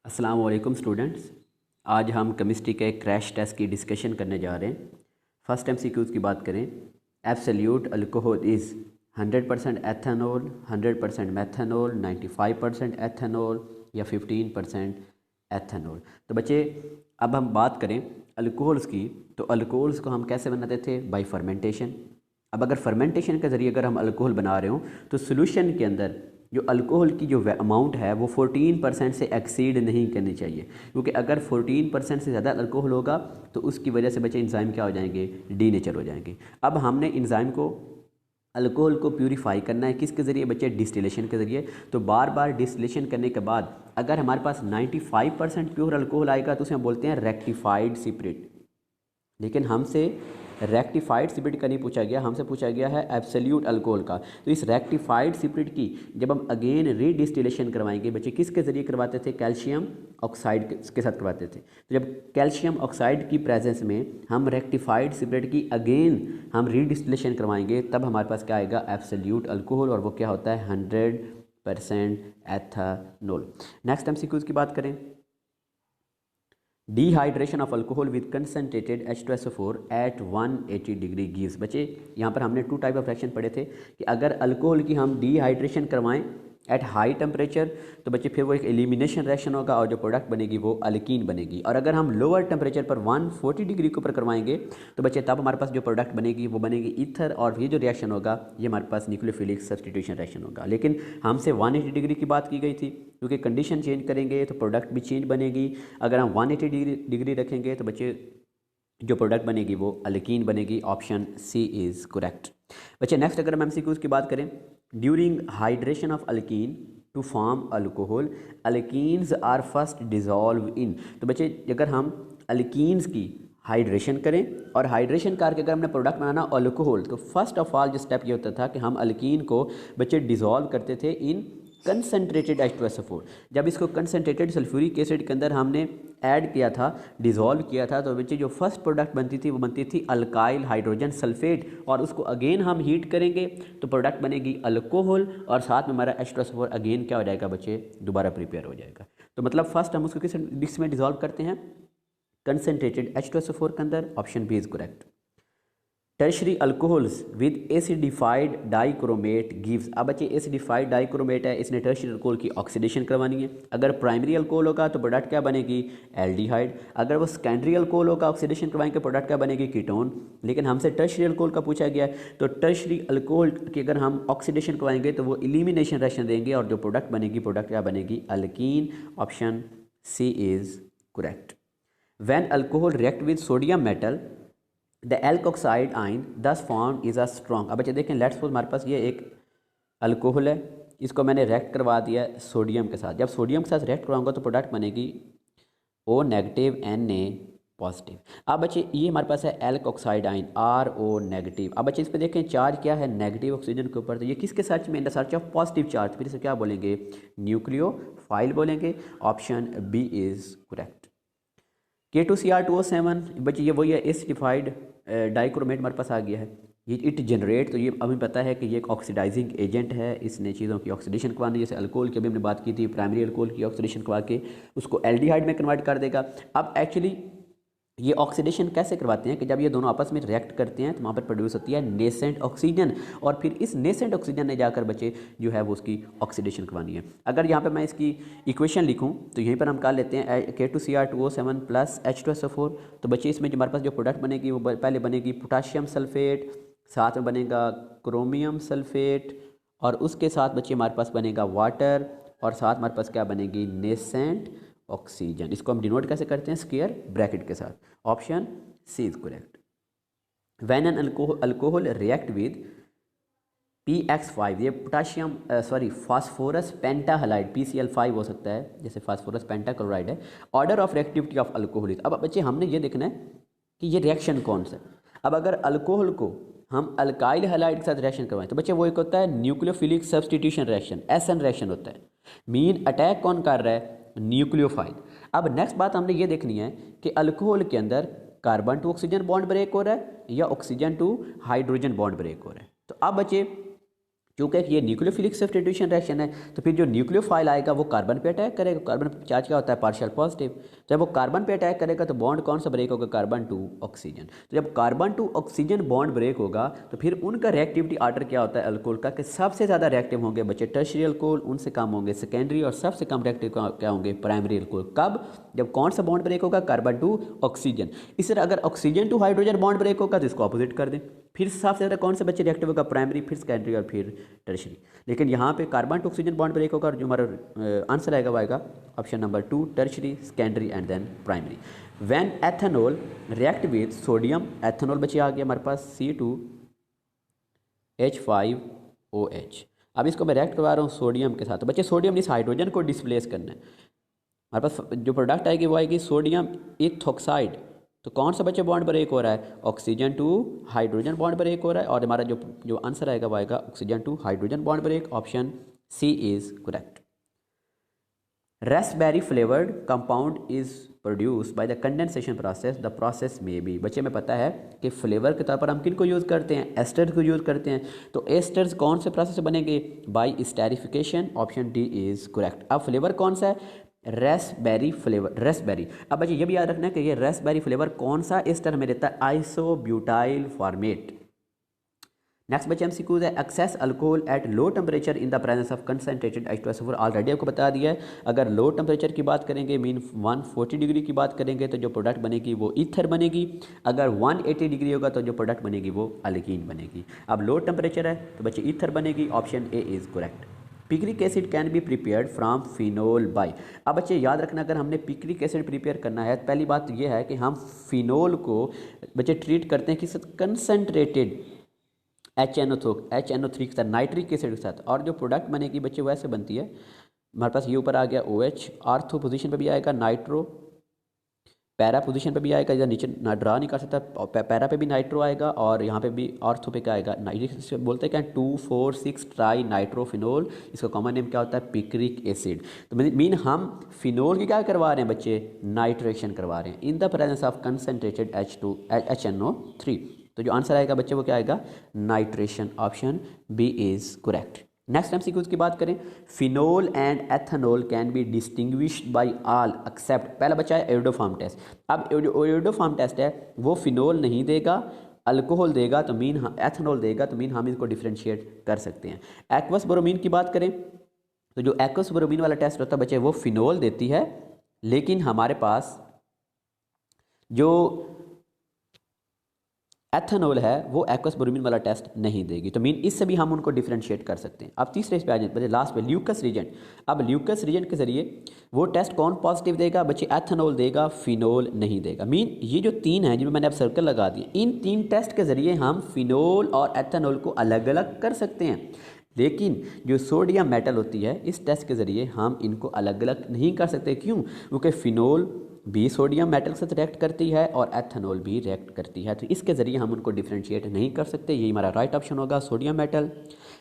अस्सलाम वालेकुम स्टूडेंट्स। आज हम केमिस्ट्री के क्रैश टेस्ट की डिस्कशन करने जा रहे हैं। फर्स्ट एमसीक्यूज़ की बात करें। Absolute alcohol is 100% ethanol, 100% methanol, 95% ethanol या 15% एथेनॉल। तो बच्चे अब हम बात करें अल्कोहल्स की, तो अल्कोहल्स को हम कैसे बनाते थे? Bye fermentation. अब अगर फर्मेंटेशन के ज़रिए अगर हम अल्कोहल बना रहे हो तो सोल्यूशन के अंदर जो अल्कोहल की जो अमाउंट है वो 14% से एक्सीड नहीं करनी चाहिए, क्योंकि अगर 14% से ज़्यादा अल्कोहल होगा तो उसकी वजह से बच्चे इंजाइम क्या हो जाएंगे? डीनेचर हो जाएंगे। अब हमने इंजाइम को अल्कोहल को प्यूरीफाई करना है किसके ज़रिए बच्चे? डिस्टिलेशन के ज़रिए। तो बार बार डिस्टिलेशन करने के बाद अगर हमारे पास 95% प्योर अल्कोहल आएगा तो उसे हम बोलते हैं रेक्टिफाइड स्पिरिट। लेकिन हमसे रेक्टिफाइड स्पिरिट का नहीं पूछा गया, हमसे पूछा गया है एब्सोल्यूट अल्कोहल का। तो इस रेक्टिफाइड स्पिरिट की जब हम अगेन रीडिस्टिलेशन करवाएंगे बच्चे, किसके ज़रिए करवाते थे? कैल्शियम ऑक्साइड के साथ करवाते थे। तो जब कैल्शियम ऑक्साइड की प्रेजेंस में हम रेक्टिफाइड स्पिरिट की अगेन हम रीडिस्टिलेशन करवाएंगे तब हमारे पास क्या आएगा? एब्सोल्यूट अल्कोहल, और वो क्या होता है? 100% एथेनॉल। नेक्स्ट एमसीक्यूज़ की बात करें। Dehydration of alcohol with concentrated H2SO4 at 180 degree gives. बच्चे यहाँ पर हमने टू टाइप ऑफ रिएक्शन पढ़े थे कि अगर अल्कोहल की हम डिहाइड्रेशन करवाएं एट हाई टेम्परेचर तो बच्चे फिर वो एक एलिमिनेशन रिएक्शन होगा और जो प्रोडक्ट बनेगी वो अल्कीन बनेगी। और अगर हम लोअर टेम्परेचर पर 140 डिग्री के ऊपर करवाएंगे तो बच्चे तब हमारे पास जो प्रोडक्ट बनेगी वो बनेगी ईथर, और ये जो रिएक्शन होगा ये हमारे पास न्यूक्लियोफिलिक सब्स्टिट्यूशन रिएक्शन होगा। लेकिन हमसे 180 डिग्री की बात की गई थी, क्योंकि कंडीशन चेंज करेंगे तो प्रोडक्ट भी चेंज बनेगी। अगर हम 180 डिग्री रखेंगे तो बच्चे जो प्रोडक्ट बनेगी वो अल्कीन बनेगी। Option C is correct. बच्चे नेक्स्ट अगर हम एमसीक्यूज़ की बात करें। During hydration of alkene to form alcohol, alkenes are first dissolve in. तो बच्चे अगर हम अल्कीन्स की हाइड्रेशन करें और हाइड्रेशन करके अगर हमने प्रोडक्ट बनाना अल्कोहल, तो फर्स्ट ऑफ ऑल जो स्टेप ये होता था कि हम अल्कीन को बच्चे डिज़ोल्व करते थे इन कंसनट्रेटेड H2SO4। जब इसको कंसनट्रेटेड सल्फ्यूरिक एसिड के अंदर हमने ऐड किया था, डिज़ोल्व किया था, तो बच्चे जो फर्स्ट प्रोडक्ट बनती थी वो बनती थी अल्काइल हाइड्रोजन सल्फेट, और उसको अगेन हम हीट करेंगे तो प्रोडक्ट बनेगी अल्कोहल, और साथ में हमारा H2SO4 अगेन क्या हो जाएगा बच्चे? दोबारा प्रिपेयर हो जाएगा। तो मतलब फर्स्ट हम उसको किस में डिज़ोल्व करते हैं? कंसनट्रेटेड H2SO4 के अंदर। Option B is correct. Tertiary alcohols with acidified dichromate gives. अब बच्चे एसिडिफाइड डाइक्रोमेट है, इसने टर्शरी अल्कोहल की ऑक्सीडेशन करवानी है। अगर प्राइमरी अल्कोहल होगा तो प्रोडक्ट क्या बनेगी? एल्डिहाइड। अगर वो सेकेंडरी अल्कोहल होगा, ऑक्सीडेशन करवाएंगे, प्रोडक्ट क्या बनेगी? कीटोन। लेकिन हमसे टर्शरी अल्कोहल का पूछा गया है, तो टर्शरी अल्कोहल की अगर हम ऑक्सीडेशन करवाएंगे तो वो इलिमिनेशन रिएक्शन देंगे, और जो प्रोडक्ट बनेगी प्रोडक्ट क्या बनेगी? Alkene. Option C is correct. When alcohol react with sodium metal the alkoxide ion thus form is a strong. अब बच्चे देखें, लेट्स सपोज हमारे पास ये एक अल्कोहल है, इसको मैंने रिएक्ट करवा दिया है सोडियम के साथ। जब सोडियम के साथ रिएक्ट करवाऊंगा तो प्रोडक्ट बनेगी O नेगेटिव Na पॉजिटिव। अब बच्चे ये हमारे पास है एल्कोक्साइड आइन RO नेगेटिव। अब बच्चे इस पर देखें चार्ज क्या है? नेगेटिव ऑक्सीजन के ऊपर। तो ये किसके सर्च में? In the search of positive charge. फिर इसे क्या बोलेंगे? न्यूक्लियोफाइल बोलेंगे। Option B is correct. K2Cr2O7 बच्चे ये वही है, एसिडिफाइड डाइक्रोमेट हमारे पास आ गया है। ये इट जनरेट, तो ये हमें पता है कि ये एक ऑक्सीडाइजिंग एजेंट है, इसने चीज़ों की ऑक्सीडेशन करवानी। जैसे अल्कोहल की अभी हमने बात की थी, प्राइमरी अल्कोहल की ऑक्सीडेशन करवा के उसको एल्डिहाइड में कन्वर्ट कर देगा। अब एक्चुअली ये ऑक्सीडेशन कैसे करवाते हैं कि जब ये दोनों आपस में रिएक्ट करते हैं तो वहाँ पर प्रोड्यूस होती है नेसेंट ऑक्सीजन, और फिर इस नेसेंट ऑक्सीजन ने जाकर बच्चे जो है वो उसकी ऑक्सीडेशन करवानी है। अगर यहाँ पर मैं इसकी इक्वेशन लिखूँ तो यहीं पर हम कर लेते हैं K2Cr2O7 प्लस H2SO4। तो बच्चे इसमें जो हमारे पास जो प्रोडक्ट बनेगी वो पहले बनेगी पोटाशियम सल्फेट, साथ में बनेगा क्रोमियम सल्फेट, और उसके साथ बच्चे हमारे पास बनेगा वाटर, और साथ हमारे पास क्या बनेगी? Nascent oxygen. इसको हम डिनोट कैसे करते हैं? स्क्वायर ब्रैकेट के साथ। Option C is correct. When an alcohol react with PX5, ये पोटाशियम फास्फोरस पेंटाहलाइड PCl5 हो सकता है, जैसे फास्फोरस पेंटाक्लोराइड है। Order of reactivity of alcohol. अब बच्चे हमने ये देखना है कि ये रिएक्शन कौन सा है। अब अगर अल्कोहल को हम अल्काइल हैलाइड के साथ रिएक्शन करवाएं तो बच्चे वो एक होता है nucleophilic substitution reaction, SN reaction होता है। मीन अटैक कौन कर रहा है? न्यूक्लियोफाइल। अब नेक्स्ट बात हमने ये देखनी है कि अल्कोहल के अंदर carbon to oxygen bond break हो रहा है या oxygen to hydrogen bond break हो रहा है। तो अब बच्चे क्योंकि ये न्यूक्लियोफिलिक सब्स्टिट्यूशन रिएक्शन है, तो फिर जो न्यूक्लियोफाइल आएगा वो कार्बन पे अटैक करेगा। कार्बन चार्ज क्या होता है, पार्शियल पॉजिटिव। जब वो कार्बन पे अटैक करेगा तो बॉन्ड कौन सा ब्रेक होगा, कार्बन टू ऑक्सीजन। तो जब carbon to oxygen bond break होगा तो फिर उनका रिएक्टिविटी आर्डर क्या होता है अल्कोहल का, कि सबसे ज़्यादा रिएक्टिव होंगे बच्चे टर्शियरी अल्कोहल, उनसे कम होंगे सेकेंडरी, और सबसे कम रिएक्टिव क्या होंगे, प्राइमरी अल्कोहल। कब, जब कौन सा बॉन्ड ब्रेक होगा, कार्बन टू ऑक्सीजन। इस तरह अगर oxygen to hydrogen bond break होगा तो इसको अपोजिट कर दें, फिर सबसे ज़्यादा कौन सा बच्चे रिएक्टिव होगा, प्राइमरी, फिर सेकेंडरी और फिर टर्शियरी। लेकिन यहाँ पे carbon to oxygen bond break होगा और जो हमारा आंसर आएगा वो आएगा option number 2, tertiary, secondary and then primary. When ethanol react with sodium, ethanol बच्चे आ गया हमारे पास C2H5OH। अब इसको मैं रिएक्ट करवा रहा हूँ सोडियम के साथ, तो बच्चे सोडियम इस हाइड्रोजन को डिस्प्लेस करना है। हमारे पास जो प्रोडक्ट आएगी वो आएगी सोडियम इथॉक्साइड। तो कौन सा बच्चे बॉन्ड ब्रेक हो रहा है, oxygen to hydrogen bond break हो रहा है, और हमारा जो आंसर आएगा वो आएगा oxygen to hydrogen bond break. Option C is correct. Raspberry flavoured compound is produce by the condensation process, the process में बी। बच्चे में पता है कि फ्लेवर के तौर पर हम किन को यूज़ करते हैं, एस्टर्स को यूज़ करते हैं। तो एस्टर्स कौन से प्रोसेस से बनेंगे, by esterification. Option D is correct. अब फ्लेवर कौन सा है, रास्पबेरी फ्लेवर, रास्पबेरी। अब बच्चे ये भी याद रखना है कि ये रास्पबेरी फ्लेवर कौन सा एस्टर हमें देता है, आइसोब्यूटाइल फॉर्मेट। नेक्स्ट बच्चे एमसीक्यूज है, excess alcohol at low temperature in the presence of concentrated H2SO4। Already आपको बता दिया है, अगर लो टेम्परेचर की बात करेंगे मीन 140 डिग्री की बात करेंगे तो जो प्रोडक्ट बनेगी वो ईथर बनेगी। अगर 180 डिग्री होगा तो जो प्रोडक्ट बनेगी वो अल्कीन बनेगी। अब लो टेम्परेचर है तो बच्चे ईथर बनेगी। Option A is correct. Picric acid can be prepared from phenol by. अब बच्चे याद रखना, अगर हमने पिक्रिक एसिड प्रिपेयर करना है तो पहली बात यह है कि हम फिनोल को बच्चे ट्रीट करते हैं किस कंसनट्रेटेड HNO3 के साथ, नाइट्रिक एसिड के साथ, और जो प्रोडक्ट बनेगी बच्चे वैसे बनती है। हमारे पास ये ऊपर आ गया OH, आर्थो पोजीशन पे भी आएगा नाइट्रो, पैरा पोजीशन पे भी आएगा, इधर नीचे ना ड्रा नहीं कर सकता, पैरा पे भी नाइट्रो आएगा और यहाँ पे भी आर्थो पे क्या आएगा, नाइट्रिक बोलते हैं क्या, 2,4,6 ट्राई नाइट्रोफिनोल। इसका कॉमन नेम क्या होता है, पिक्रिक एसिड। तो मीन हम फिनोल की क्या करवा रहे हैं बच्चे, नाइट्रेशन करवा रहे हैं in the presence of concentrated HNO3। तो जो आंसर आएगा बच्चे वो क्या आएगा, nitration. Option B is correct. Next MCQs की बात करें, phenol and ethanol can be distinguished by all except. पहला बच्चा है एयोडोफॉर्म टेस्ट। अब एयोडोफॉर्म टेस्ट है वो फिनोल नहीं देगा, अल्कोहल देगा तो मीन एथेनॉल देगा, तो मीन हम इसको डिफ्रेंशिएट कर सकते हैं। एक्वस ब्रोमीन की बात करें तो जो एक्वस ब्रोमीन वाला टेस्ट होता है बच्चे वो फिनोल देती है, लेकिन हमारे पास जो एथेनॉल है वो एक्वस ब्रोमीन वाला टेस्ट नहीं देगी। तो मीन इससे भी हम उनको डिफ्रेंशिएट कर सकते हैं। अब तीसरे पे आ जाए लास्ट पे, ल्यूकस रीजेंट। अब ल्यूकस रीजेंट के जरिए वो टेस्ट कौन पॉजिटिव देगा बच्चे, एथेनॉल देगा, फिनोल नहीं देगा। मीन ये जो तीन है जिनमें मैंने अब सर्कल लगा दिए, इन तीन टेस्ट के जरिए हम फिनोल और एथेनॉल को अलग अलग कर सकते हैं, लेकिन जो सोडियम मेटल होती है इस टेस्ट के ज़रिए हम इनको अलग अलग नहीं कर सकते। क्यों, क्योंकि फिनोल भी सोडियम मेटल के साथ रिएक्ट करती है और एथेनॉल भी रिएक्ट करती है, तो इसके ज़रिए हम उनको डिफ्रेंशिएट नहीं कर सकते। यही हमारा राइट ऑप्शन होगा, sodium metal.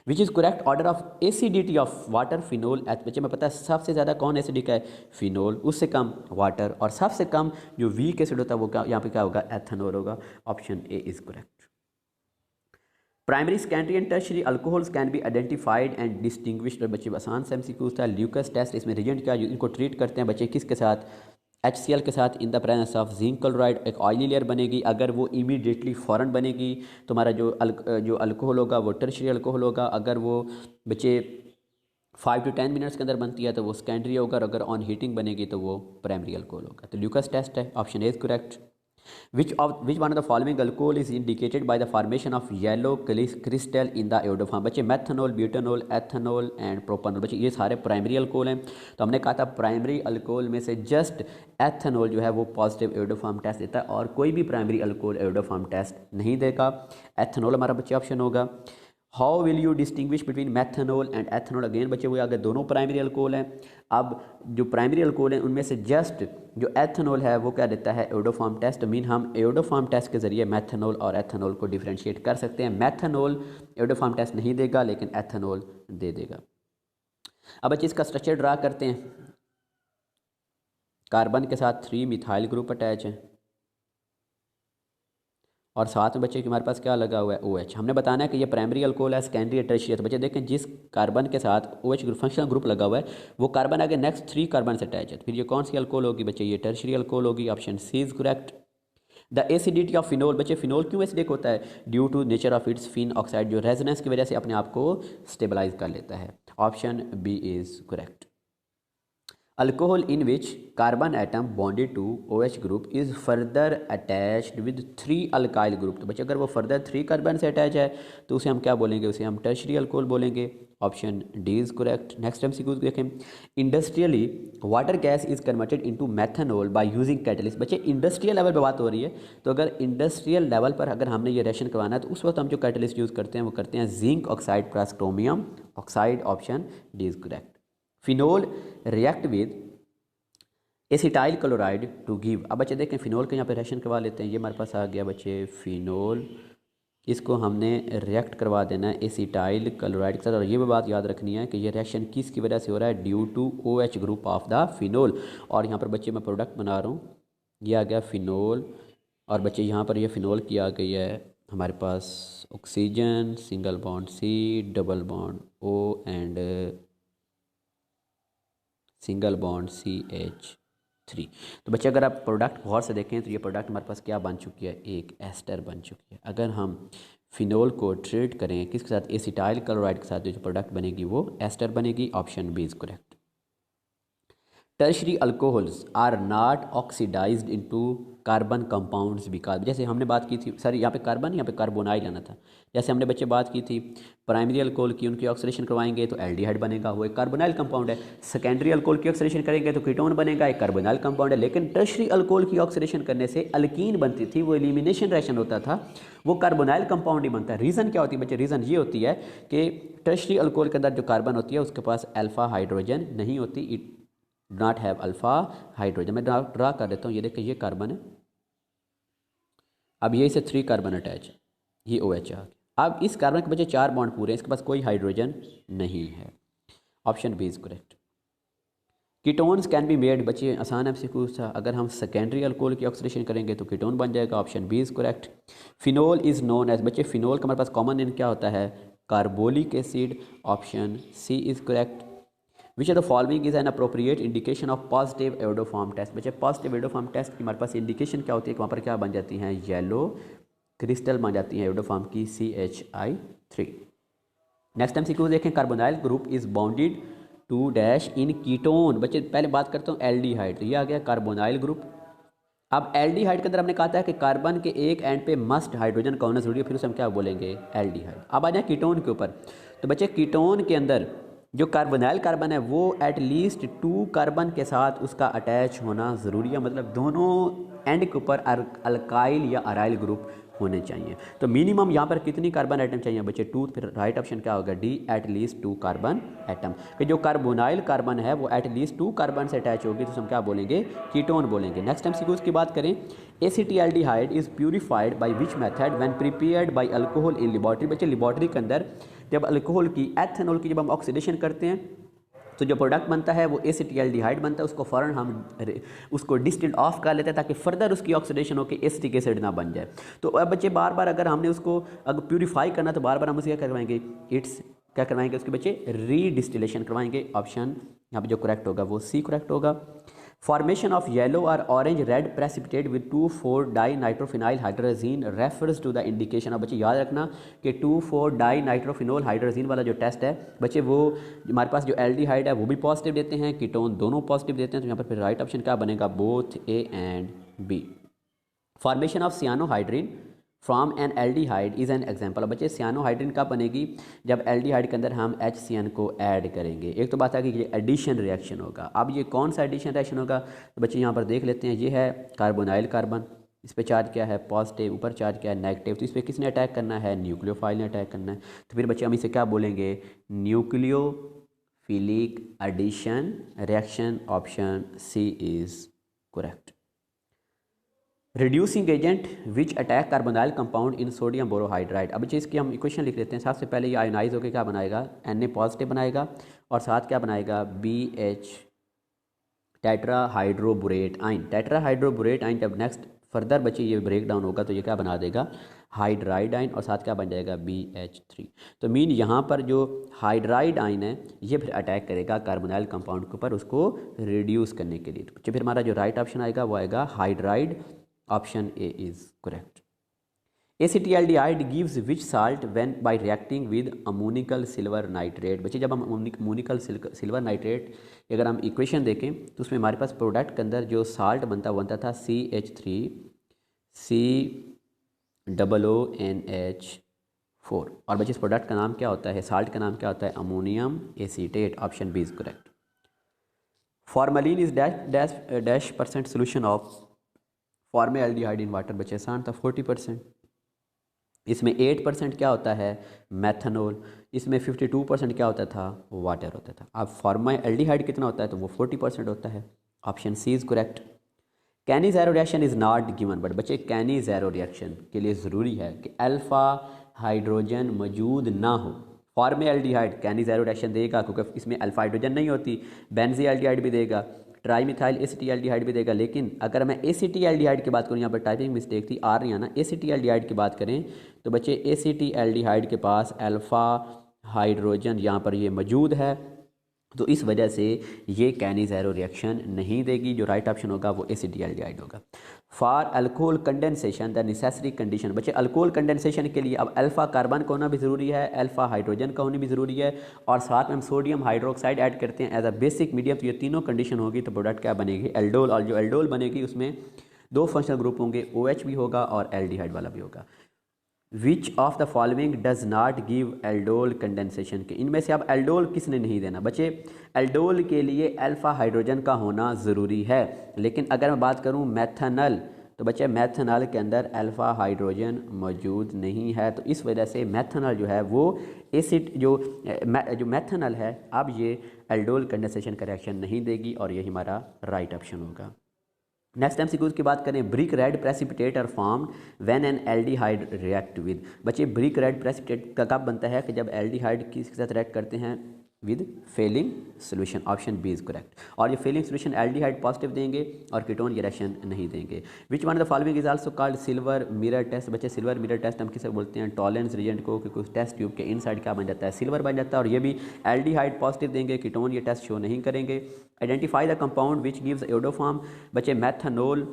Which is correct order of acidity of water, phenol. बच्चे में पता है सबसे ज़्यादा कौन एसिडिक है, फिनोल, उससे कम वाटर, और सबसे कम जो वीक एसिड होता है वो यहाँ पे क्या होगा, एथेनॉल होगा। Option A is correct. Primary, secondary and tertiary alcohols can be identified and distinguished. बच्चे आसान से एमसीक्यूज था। ल्यूकस टेस्ट, इसमें रिजेंट क्या, इनको ट्रीट करते हैं बच्चे किसके साथ, HCl के साथ इन the presence of zinc chloride. एक ऑयली लेयर बनेगी, अगर वो इमीडिएटली फ़ौरन बनेगी तो हमारा जो अल्कोहल होगा वो टर्शियरी अल्कोहल होगा। अगर वो बच्चे 5 to 10 मिनट्स के अंदर बनती है तो वो सेकेंडरी होगा, और अगर ऑन हीटिंग बनेगी तो वो प्राइमरी अल्कोहल होगा। तो ल्यूकस टेस्ट है। Option A is correct. Which one of the following alcohol is indicated by the formation of yellow crystal in the iodoform? बच्चे मेथनॉल, ब्यूटेनॉल, एथेनॉल एंड प्रोपानॉल, बच्चे ये सारे प्राइमरी अल्कोहल हैं। तो हमने कहा था प्राइमरी अल्कोहल में से जस्ट एथेनॉल जो है वो पॉजिटिव iodoform टेस्ट देता है, और कोई भी प्राइमरी अल्कोहल iodoform टेस्ट नहीं देगा। एथेनॉल हमारा बच्चे ऑप्शन होगा। How will you distinguish between methanol and ethanol? Again बच्चे वो आगे दोनों प्राइमरी अल्कोहल हैं। अब जो प्राइमरी अल्कोहल हैं उनमें से जस्ट जो एथेनॉल है वो क्या देता है, iodoform टेस्ट। मीन हम iodoform टेस्ट के जरिए मेथनॉल और एथेनॉल को डिफ्रेंशिएट कर सकते हैं। मेथनॉल iodoform टेस्ट नहीं देगा लेकिन एथेनॉल दे देगा। अब बच्चे इसका स्ट्रक्चर ड्रा करते हैं। कार्बन के साथ 3 मिथाइल ग्रुप अटैच है, और साथ में बच्चे कि हमारे पास क्या लगा हुआ है OH। हमने बताना है कि ये प्राइमरी अल्कोहल है, सेकेंडरी है, टर्शियरी है। तो बच्चे देखें जिस कार्बन के साथ OH ग्रुप फंक्शनल ग्रुप लगा हुआ है वो कार्बन आगे नेक्स्ट 3 कार्बन से अटैच है। फिर ये कौन सी अल्कोहल होगी बच्चे, ये टर्शियरी अल्कोहल होगी। Option C is correct. The acidity of phenol, बच्चे फिनोल क्यों एसिडिक होता है, due to nature of its phenoxide, जो रेजोनेंस की वजह से अपने आप को स्टेबलाइज कर लेता है। Option B is correct. Alcohol in which carbon atom bonded to OH group is further attached with 3 alkyl group. तो बच्चे अगर वो फर्दर 3 कार्बन से अटैच है तो उसे हम क्या बोलेंगे, उसे हम टर्शियरी अल्कोहल बोलेंगे। Option D is correct. Next MCQ देखें, industrially water gas is converted into methanol by using catalyst. बच्चे इंडस्ट्रियल लेवल पर बात हो रही है, तो अगर इंडस्ट्रियल लेवल पर अगर हमने ये रिएक्शन करवाना है तो उस वक्त हम जो कैटलिस्ट यूज़ करते हैं वो करते हैं zinc oxide plus chromium oxide. Option D is correct. Phenol react with acetyl chloride to give. अब बच्चे देखें फिनोल के यहाँ पे रिएक्शन करवा लेते हैं। ये हमारे पास आ गया बच्चे फिनोल, इसको हमने रिएक्ट करवा देना है एसिटाइल क्लोराइड के साथ। और ये भी बात याद रखनी है कि ये रिएक्शन किसकी वजह से हो रहा है, due to OH group of the phenol. और यहाँ पर बच्चे मैं प्रोडक्ट बना रहा हूँ, ये आ गया फिनोल, और बच्चे यहाँ पर ये फिनोल की आ गई है हमारे पास oxygen, single bond C, double bond O and single bond CH3। तो बच्चे अगर आप प्रोडक्ट गौर से देखें तो ये प्रोडक्ट हमारे पास क्या बन चुकी है, एक एस्टर बन चुकी है। अगर हम फिनोल को ट्रीट करें किसके साथ, एसिटाइल क्लोराइड के साथ, जो प्रोडक्ट बनेगी वो एस्टर बनेगी। Option B is correct. Tertiary alcohols are not oxidized into carbon compounds because, जैसे हमने बात की थी सर यहाँ पे कार्बन, यहाँ पे कार्बोनाइल आना था। जैसे हमने बच्चे बात की थी प्राइमरी अल्कोहल की, उनकी ऑक्सीडेशन करवाएंगे तो एल्डिहाइड बनेगा, वो एक कार्बोनाइल कंपाउंड है। सेकेंडरी अल्कोहल की ऑक्सीडेशन करेंगे तो कीटोन बनेगा, एक कार्बोनाइल कंपाउंड है। लेकिन टर्शरी अल्कोहल की ऑक्सीडेशन करने से अल्कीन बनती थी, वो एलिमिनेशन रिएक्शन होता था, वो कार्बोनाइल कंपाउंड ही बनता है। रीज़न क्या होती है बच्चे, रीज़न ये होती है कि टर्शरी अल्कोहल के अंदर जो कार्बन होती है उसके पास अल्फा हाइड्रोजन नहीं होती, it not have alpha hydrogen. मैं ड्रा कर देता हूँ, ये देखिए ये कार्बन है, अब ये इसे 3 कार्बन अटैच है, ये OH आ गया। अब इस कार्बन के बच्चे 4 बॉन्ड पूरे हैं, इसके पास कोई हाइड्रोजन नहीं है। Option B is correct. Ketones can be made, बच्चे आसान MCQ था, अगर हम सेकेंडरी अल्कोहल की ऑक्सीडेशन करेंगे तो कीटोन बन जाएगा। Option B is correct. Phenol is known as, बच्चे फिनोल का हमारे पास कॉमन नेम क्या होता है, carbolic acid. Option C is correct. Which are the following is an appropriate indication of positive iodoform test. बच्चे पॉजिटिव एओडोफॉर्म टेस्ट की हमारे पास इंडिकेशन क्या होती है कि वहाँ पर क्या बन जाती हैं, येलो क्रिस्टल बन जाती है एओडोफॉर्म की CH3। नेक्स्ट MCQ देखें, carbonyl group is bounded to dash in ketone. बच्चे पहले बात करता हूँ एल्डिहाइड, तो ये आ गया कार्बोनाइल ग्रुप। अब एल्डिहाइड के अंदर हमने कहा था कि कार्बन के एक एंड पे मस्ट हाइड्रोजन का होना जरूरी है, फिर उसे हम क्या बोलेंगे, एल्डिहाइड। अब आ जाए कीटोन के ऊपर, तो बच्चे कीटोन के अंदर जो कार्बोनाइल कार्बन है वो एटलीस्ट 2 कार्बन के साथ उसका अटैच होना ज़रूरी है, मतलब दोनों एंड के ऊपर अल्काइल या अराइल ग्रुप होने चाहिए। तो मिनिमम यहाँ पर कितनी कार्बन एटम चाहिए बच्चे, 2। फिर राइट ऑप्शन क्या होगा, डी, एटलीस्ट 2 कार्बन एटम। कि जो कार्बोनाइल कार्बन है वो एटलीस्ट 2 कार्बन से अटैच होगी तो हम क्या बोलेंगे, कीटोन बोलेंगे। नेक्स्ट MCQ की बात करें, acetaldehyde is purified by which method when prepared by alcohol in laboratory. बच्चे लेबोरेटरी के अंदर जब अल्कोहल की, एथेनॉल की जब हम ऑक्सीडेशन करते हैं तो जो प्रोडक्ट बनता है वो एसिटिल्डिहाइड बनता है, उसको फ़ौरन हम उसको डिस्टिल्ड ऑफ कर लेते हैं ताकि फर्दर उसकी ऑक्सीडेशन होकर एसिटिक एसिड ना बन जाए। तो अब बच्चे बार बार अगर हमने उसको अगर प्यूरिफाई करना तो बार बार हम उसे क्या करवाएंगे, इट्स क्या करवाएंगे उसके बच्चे, रीडिस्टिलेशन करवाएंगे। ऑप्शन यहाँ पे जो करेक्ट होगा वो सी करेक्ट होगा। फॉर्मेशन ऑफ येलो और ऑरेंज रेड प्रेसिपिटेट विद 2,4-डाई nitrophenyl hydrazine refers to the indication. अब बच्चे याद रखना कि 2,4-डाई नाइट्रोफिनोल हाइड्रोजीन वाला जो टेस्ट है बच्चे, वो हमारे पास जो एल्डिहाइड है वो भी पॉजिटिव देते हैं, कीटोन दोनों पॉजिटिव देते हैं। तो यहाँ पर फिर राइट ऑप्शन क्या बनेगा, both A and B। Formation of cyanohydrin from an aldehyde is an example. अब बच्चे सियानोहाइड्रिन कब बनेगी, जब एल्डिहाइड के अंदर हम HCN को ऐड करेंगे। एक तो बात है कि ये एडिशन रिएक्शन होगा। अब ये कौन सा एडिशन रिएक्शन होगा, तो बच्चे यहाँ पर देख लेते हैं, ये है कार्बोनाइल कार्बन, इस पर चार्ज क्या है पॉजिटिव, ऊपर चार्ज क्या है नेगेटिव, तो इस पर किसने अटैक करना है, न्यूक्लियोफाइल ने अटैक करना है। तो फिर बच्चे हम इसे क्या बोलेंगे, nucleophilic addition reaction. Option C is correct. Reducing agent which attack carbonyl compound in sodium borohydride. अब इसकी हम इक्वेशन लिख लेते हैं। सबसे पहले ये आयोनाइज होकर क्या बनाएगा, Na पॉजिटिव बनाएगा और साथ क्या बनाएगा, BH टेट्राहाइड्रोबोरेट आइन। टेट्राहाइड्रोबोरेट आइन जब नेक्स्ट फर्दर बच्चे ये ब्रेक डाउन होगा तो ये क्या बना देगा, हाइड्राइड आइन, और साथ क्या बन जाएगा, BH3। तो मीन यहाँ पर जो हाइड्राइड आइन है ये फिर अटैक करेगा कार्बोनाइल कंपाउंड के ऊपर उसको रिड्यूस करने के लिए। तो फिर हमारा जो राइट ऑप्शन आएगा वो आएगा hydride, option A is correct. acetaldehyde gives which salt when by reacting with ammonical silver nitrate। बच्चे जब हम अमोनिकल सिल्वर नाइट्रेट अगर हम इक्वेशन देखें तो उसमें हमारे पास प्रोडक्ट के अंदर जो साल्ट बनता था CH3COONH4। और बच्चे इस प्रोडक्ट का नाम क्या होता है, साल्ट का नाम क्या होता है, ammonium acetate, option B is correct. Formalin is dash % solution of formaldehyde in water. बच्चे आसान था 40%। इसमें 8% क्या होता है, मैथनॉल। इसमें 52% क्या होता था, वाटर होता था। अब फॉर्मेल्डिहाइड कितना होता है, तो वो 40% होता है, option C is correct. Cannizzaro reaction is not given, but बच्चे कैनी-ज़ेरो रिएक्शन के लिए ज़रूरी है कि अल्फ़ा हाइड्रोजन मौजूद ना हो। फॉर्मेल्डिहाइड कैनी-ज़ेरो रिएक्शन देगा क्योंकि इसमें अल्फ़ा हाइड्रोजन नहीं होती, बेंजील्डिहाइड भी देगा, ट्राईमिथाइल एसीटीएल्डिहाइड भी देगा। लेकिन अगर मैं एसीटीएल्डिहाइड की बात करूँ, यहाँ पर टाइपिंग मिस्टेक थी, आ रही है ना, एसीटीएल्डिहाइड की बात करें तो बच्चे एसीटीएल्डिहाइड के पास अल्फ़ा हाइड्रोजन यहाँ पर ये मौजूद है, तो इस वजह से ये कैनी-ज़ेरो रिएक्शन नहीं देगी। जो राइट ऑप्शन होगा वो एसीटीएल्डिहाइड होगा। For alcohol condensation the necessary condition. बच्चे अल्कोहल कंडेंसेशन के लिए अब अल्फ़ा कार्बन का होना भी ज़रूरी है, अल्फ़ा हाइड्रोजन का होना भी ज़रूरी है, और साथ में हम सोडियम हाइड्रोक्साइड ऐड करते हैं एज अ बेसिक मीडियम। तो ये तीनों कंडीशन होगी तो प्रोडक्ट क्या बनेगी, एल्डोल। और जो एल्डोल बनेगी उसमें 2 फंक्शनल ग्रुप होंगे, OH भी होगा और एल्डिहाइड वाला भी होगा। विच of the following does not give aldol condensation के, इनमें से अब एल्डोल किसने नहीं देना। बच्चे एल्डोल के लिए अल्फ़ा हाइड्रोजन का होना ज़रूरी है, लेकिन अगर मैं बात करूं मैथनल तो बच्चे मैथनल के अंदर अल्फ़ा हाइड्रोजन मौजूद नहीं है, तो इस वजह से मैथनल जो है वो एसिड जो मैथनल है अब ये एल्डोल कंडेंसेशन का रिएक्शन नहीं देगी, और यही हमारा राइट ऑप्शन होगा। नेक्स्ट MCQ की बात करें, brick red precipitate are formed when an aldehyde react with. बच्चे ब्रिक रेड प्रेसिपिटेट का कब बनता है कि जब एल्डिहाइड किसके साथ रिएक्ट करते हैं, with Fehling solution, option B is correct. और ये फेलिंग सोल्यूशन एल्डिहाइड पॉजिटिव देंगे और कीटोन ये रिएक्शन नहीं देंगे। Which one of the following is also called silver mirror test. बच्चे सिल्वर मिरर टेस्ट हम किसे बोलते हैं, टॉलेंस रिएजेंट को, क्योंकि उस टेस्ट ट्यूब के इनसाइड क्या बन जाता है, सिल्वर बन जाता है, और ये भी एल्डिहाइड पॉजिटिव देंगे, कीटोन ये टेस्ट शो नहीं करेंगे। Identify the compound which gives iodoform. बच्चे मैथनॉल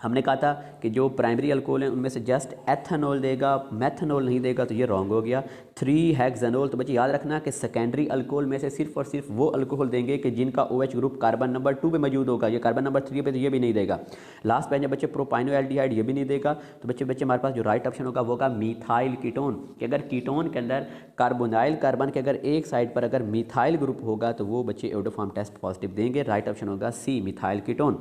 हमने कहा था कि जो प्राइमरी अल्कोहल हैं उनमें से जस्ट एथेनॉल देगा, मैथनॉल नहीं देगा, तो ये रॉन्ग हो गया। 3-हेक्सेनॉल। तो बच्चे याद रखना कि सेकेंडरी अल्कोहल में से सिर्फ और सिर्फ वो अल्कोहल देंगे कि जिनका OH ग्रुप कार्बन नंबर 2 पे मौजूद होगा, ये कार्बन नंबर 3 पे तो ये भी नहीं देगा। लास्ट पे है बच्चे प्रोपाइनोएल्डिहाइड, ये भी नहीं देगा। तो बच्चे हमारे पास जो राइट ऑप्शन होगा वो होगा मिथाइल कीटोन, कि अगर कीटोन के अंदर कार्बोनाइल कार्बन के अगर एक साइड पर अगर मिथाइल ग्रुप होगा तो वो बच्चे एयोडोफॉर्म टेस्ट पॉजिटिव देंगे। राइट ऑप्शन होगा C, methyl ketone.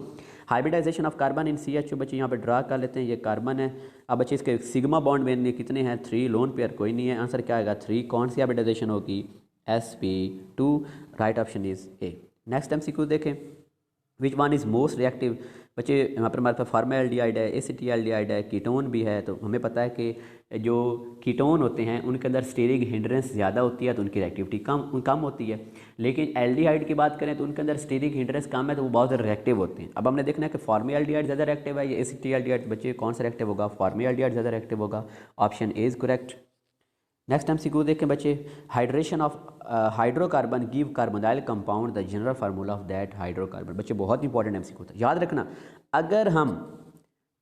Hybridization of carbon in CH2। बच्चे यहाँ पर ड्रा कर लेते हैं, ये कार्बन है। अब बच्चे इसके सिग्मा बॉन्ड में कितने हैं, 3, लोन पेयर कोई नहीं है, आंसर क्या आएगा 3। कौन सी हाइब्रिडाइजेशन होगी, sp2। Right option is a. Next MCQ देखें, which one is most reactive. बच्चे यहाँ पर हमारे पास फॉर्मेल्डिहाइड है, एसीटीएल्डिहाइड है, कीटोन भी है, तो हमें पता है कि जो कीटोन होते हैं उनके अंदर स्टेरिक हिंड्रेंस ज़्यादा होती है तो उनकी रिएक्टिविटी कम होती है। लेकिन एल्डिहाइड की बात करें तो उनके अंदर स्टेरिक हिंड्रेंस कम है तो वो बहुत ज़्यादा रिएक्टिव होते हैं। अब हमने देखना है कि फॉर्मेल्डिहाइड ज़्यादा रिएक्टिव है या एसीटीएल्डिहाइड। बच्चे कौन सा रिएक्टिव होगा, फॉर्मेल्डिहाइड ज़्यादा रिएक्टिव होगा, option A is correct. Next MCQ देखें बच्चे, hydration of hydrocarbon give carbonyl compound the general formula of that hydrocarbon. बच्चे बहुत इंपॉर्टेंट MCQ था, याद रखना। अगर हम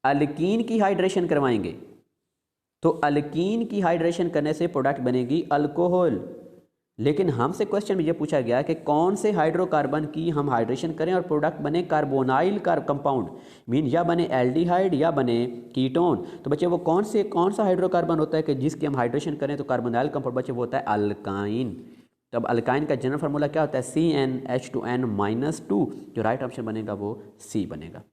अल्कीन की हाइड्रेशन करवाएंगे तो अल्कीन की हाइड्रेशन करने से प्रोडक्ट बनेगी अल्कोहल, लेकिन हमसे क्वेश्चन में ये पूछा गया कि कौन से हाइड्रोकार्बन की हम हाइड्रेशन करें और प्रोडक्ट बने कार्बोनाइल कंपाउंड, मीन या बने एल्डिहाइड या बने कीटोन। तो बच्चे वो कौन सा हाइड्रोकार्बन होता है कि जिसकी हम हाइड्रेशन करें तो कार्बोनाइल कंपाउंड, बच्चे वो होता है अल्काइन। तो अब अल्काइन का जनरल फार्मूला क्या होता है, CnH2n-2। जो राइट ऑप्शन बनेगा वो सी बनेगा।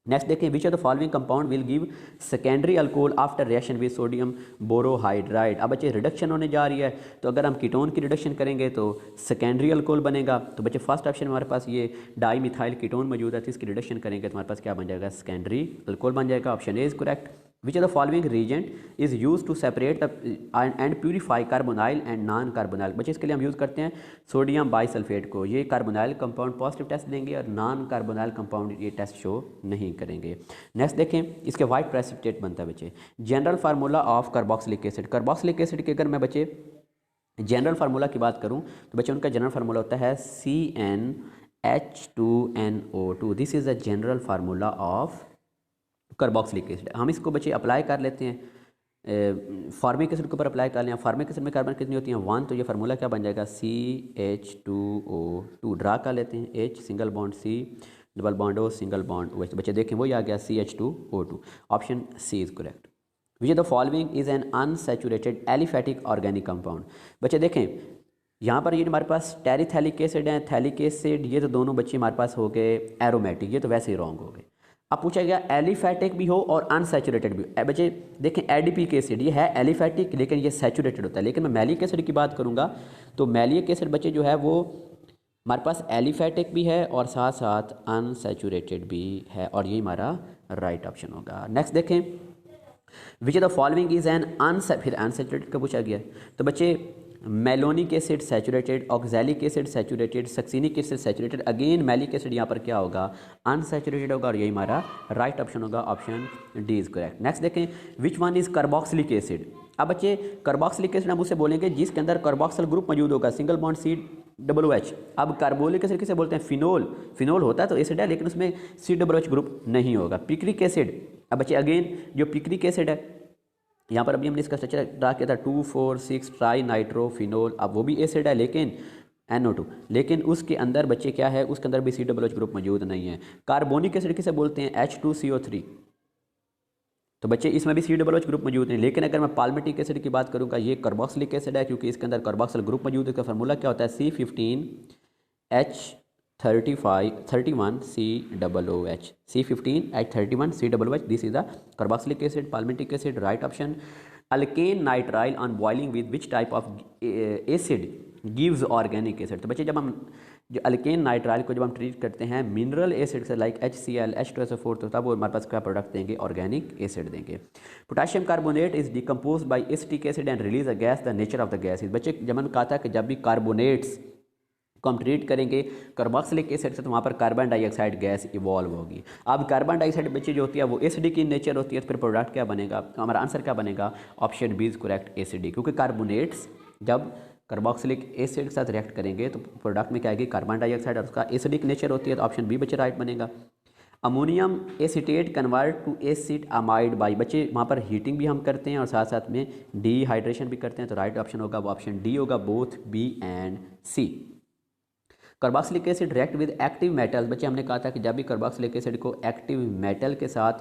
नेक्स्ट देखें, विच of the following compound will give secondary alcohol after reaction with sodium borohydride. अब बच्चे रिडक्शन होने जा रही है, तो अगर हम कीटोन की रिडक्शन करेंगे तो सेकेंडरी अल्कोहल बनेगा। तो बच्चे फर्स्ट ऑप्शन हमारे पास ये डाई मिथाइल कीटोन मौजूद है, तो इसकी रिडक्शन करेंगे तो हमारे पास क्या बन जाएगा, सेकेंडरी अल्कोहल बन जाएगा, option A is correct. Which of the following reagent is use to separate and purify carbonyl and non carbonyl. बच्चे इसके लिए हम यूज़ करते हैं सोडियम बाइसल्फेट को। ये कार्बोनाइल कंपाउंड पॉजिटिव टेस्ट देंगे और नॉन कार्बोनाइल कंपाउंड ये टेस्ट शो नहीं करेंगे। नेक्स्ट देखें, इसके वाइट प्रेसिपिटेट बनता है बच्चे। General formula of carboxylic acid. Carboxylic acid के अगर मैं बच्चे जनरल फार्मूला की बात करूं तो बच्चे उनका जनरल फार्मूला होता है CnH2NO2। This is the general formula of carboxylic acid. हम इसको बच्चे अप्लाई कर लेते हैं फार्मिक एसिड के ऊपर अप्लाई कर लें। फार्मिक एसिड में कार्बन कितनी होती हैं 1, तो ये फार्मूला क्या बन जाएगा CH2O2। ड्रा कर लेते हैं, H single bond C double bond O single bond OH। तो बच्चे देखें वही आ गया CH2O2। Option C is correct. Which the following is an unsaturated aliphatic organic compound. बच्चे देखें यहाँ पर ये हमारे पास टेरिथैलिक एसिड है, थैलिक एसिड, ये तो दोनों बच्चे हमारे पास हो गए एरोमेटिक, ये तो वैसे ही रॉन्ग हो गए। अब पूछा गया एलिफैटिक भी हो और अनसैचुरेटेड भी हो। बच्चे देखें एडीपिक एसिड ये है एलिफैटिक लेकिन ये सैचुरेटेड होता है। लेकिन मैं मैलिक एसिड की बात करूँगा तो मैलिक एसिड बच्चे जो है वो हमारे पास एलिफैटिक भी है और साथ साथ अनसैचुरेटेड भी है, और ये हमारा राइट ऑप्शन होगा। नेक्स्ट देखें, which the following is an फिर अनसैचुरेटेड का पूछा गया। तो बच्चे malonic acid saturated, oxalic acid saturated, succinic acid saturated. Again malic acid यहाँ पर क्या होगा अनसैचुरेटेड होगा, और यही हमारा राइट ऑप्शन होगा, option D is correct. Next देखें, which one is carboxylic acid. अब बच्चे कार्बोक्सिलिक एसिड हम उसे बोलेंगे जिसके अंदर कार्बोक्सिल ग्रुप मौजूद होगा, सिंगल बॉन्ड COOH। अब कार्बोलिक एसिड किसे बोलते हैं फिनोल। फिनोल होता है तो एसिड है लेकिन उसमें COOH ग्रुप नहीं होगा। पिक्रिक एसिड, अब बच्चे अगेन जो पिक्रिक एसिड है यहाँ पर अभी हमने इसका स्ट्रक्चर ड्रा किया था 2,4,6 ट्राई नाइट्रोफिनोल। अब वो भी एसिड है लेकिन NO2, लेकिन उसके अंदर बच्चे क्या है उसके अंदर भी COOH ग्रुप मौजूद नहीं है। कार्बोनिक एसिड किसे बोलते हैं H2CO3। तो बच्चे इसमें भी COOH ग्रुप मौजूद नहीं। लेकिन अगर मैं पाल्मिटिक एसिड की बात करूँगा ये कार्बोक्सिलिक एसिड है क्योंकि इसके अंदर कार्बोक्सिल ग्रुप मौजूद है। इसका फार्मूला क्या होता है C15H31COOH। C15H31COOH। This is the carboxylic acid, palmitic acid, right option. Alkane nitrile on boiling with which type of acid gives organic acid. तो बच्चे जब हम जो अल्केन नाइट्राइल को जब हम ट्रीट करते हैं मिनरल एसिड से लाइक HCl H2SO4 तो तब वो हमारे पास क्या प्रोडक्ट देंगे ऑर्गेनिक एसिड देंगे। Potassium carbonate is decompose by acetic acid and release a gas, the nature of the gas is. बच्चे जब मैंने कहा था कि जब भी कार्बोनेट्स को हम ट्रीट करेंगे कार्बोक्सिलिक एसिड से तो वहाँ पर कार्बन डाइऑक्साइड गैस इवॉल्व होगी। अब कार्बन डाइऑक्साइड बच्चे जो होती है वो एसिडिक इन नेचर होती है, तो फिर प्रोडक्ट क्या बनेगा, हमारा आंसर क्या बनेगा, option B is correct acidic. क्योंकि कार्बोनेट्स जब कार्बोक्सिलिक एसिड के साथ रिएक्ट करेंगे तो प्रोडक्ट में क्या आएगी कार्बन डाइऑक्साइड और उसका एसिडिक नेचर होती है, तो ऑप्शन बी बच्चे राइट बनेगा। Ammonium acetate convert to acid amide by, बच्चे वहाँ पर हीटिंग भी हम करते हैं और साथ साथ में डिहाइड्रेशन भी करते हैं, तो राइट ऑप्शन होगा वो ऑप्शन डी होगा, both B and C. Carboxylic acid react with active metal. बच्चे हमने कहा था कि जब भी कार्बोक्सिलिक एसिड को एक्टिव मेटल के साथ